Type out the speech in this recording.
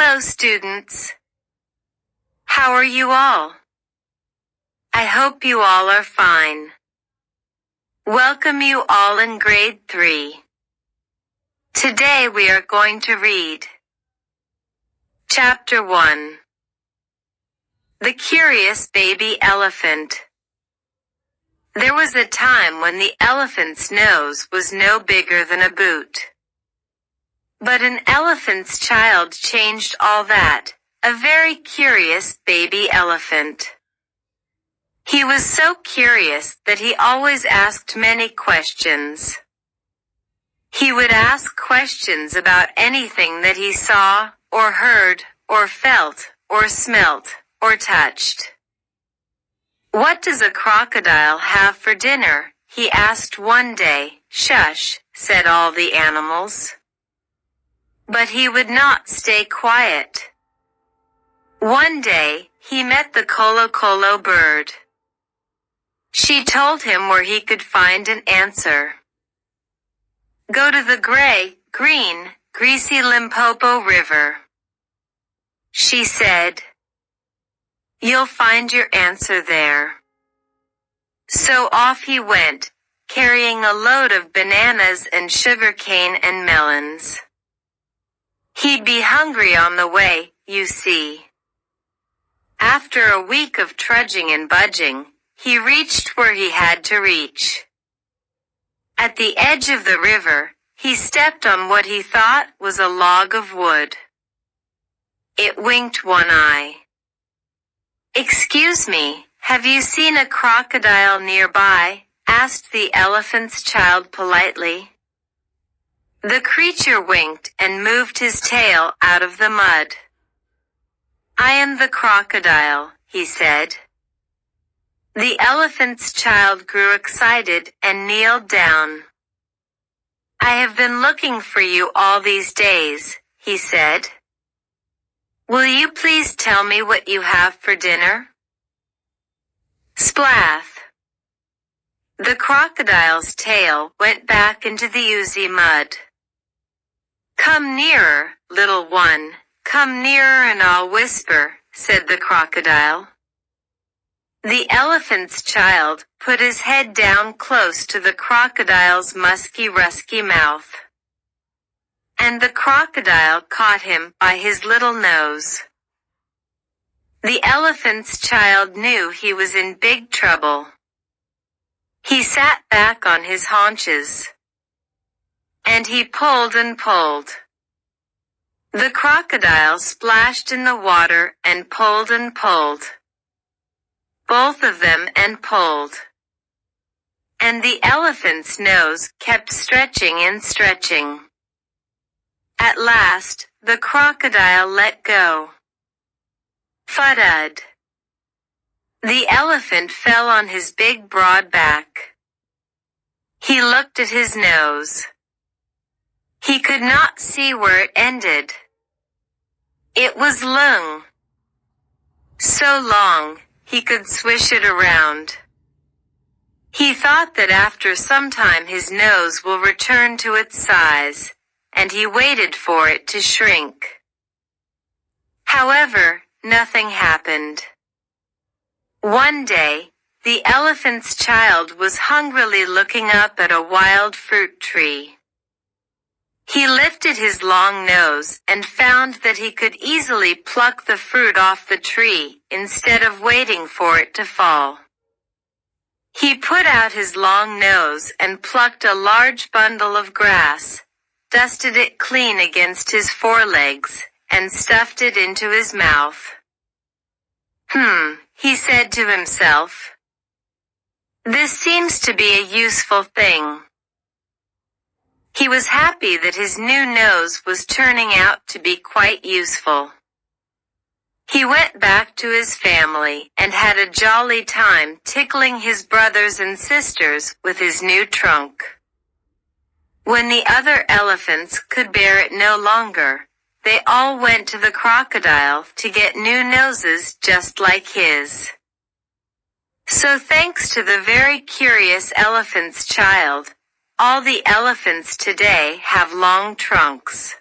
Hello, students. How are you all? I hope you all are fine. Welcome you all in grade 3. Today we are going to read Chapter 1. The Curious Baby Elephant. There was a time when the elephant's nose was no bigger than a boot. But an elephant's child changed all that, a very curious baby elephant. He was so curious that he always asked many questions. He would ask questions about anything that he saw, or heard, or felt, or smelt, or touched. "What does a crocodile have for dinner?" he asked one day. "Shush," said all the animals. But he would not stay quiet. One day, he met the colo bird. She told him where he could find an answer. "Go to the gray, green, greasy Limpopo River," she said. "You'll find your answer there." So off he went, carrying a load of bananas and sugarcane and melons. He'd be hungry on the way, you see. After a week of trudging and budging, he reached where he had to reach. At the edge of the river, he stepped on what he thought was a log of wood. It winked one eye. "Excuse me, have you seen a crocodile nearby?" asked the elephant's child politely. The creature winked and moved his tail out of the mud. "I am the crocodile," he said. The elephant's child grew excited and kneeled down. "I have been looking for you all these days," he said. "Will you please tell me what you have for dinner?" Splash! The crocodile's tail went back into the oozy mud. "Come nearer, little one, come nearer and I'll whisper," said the crocodile. The elephant's child put his head down close to the crocodile's musky-rusky mouth. And the crocodile caught him by his little nose. The elephant's child knew he was in big trouble. He sat back on his haunches. And he pulled and pulled. The crocodile splashed in the water and pulled and pulled. Both of them and pulled. And the elephant's nose kept stretching and stretching. At last, the crocodile let go. Thud. The elephant fell on his big broad back. He looked at his nose. He could not see where it ended. It was long. So long, he could swish it around. He thought that after some time his nose will return to its size, and he waited for it to shrink. However, nothing happened. One day, the elephant's child was hungrily looking up at a wild fruit tree. He lifted his long nose and found that he could easily pluck the fruit off the tree instead of waiting for it to fall. He put out his long nose and plucked a large bundle of grass, dusted it clean against his forelegs, and stuffed it into his mouth. He said to himself. "This seems to be a useful thing." He was happy that his new nose was turning out to be quite useful. He went back to his family and had a jolly time tickling his brothers and sisters with his new trunk. When the other elephants could bear it no longer, they all went to the crocodile to get new noses just like his. So thanks to the very curious elephant's child, all the elephants today have long trunks.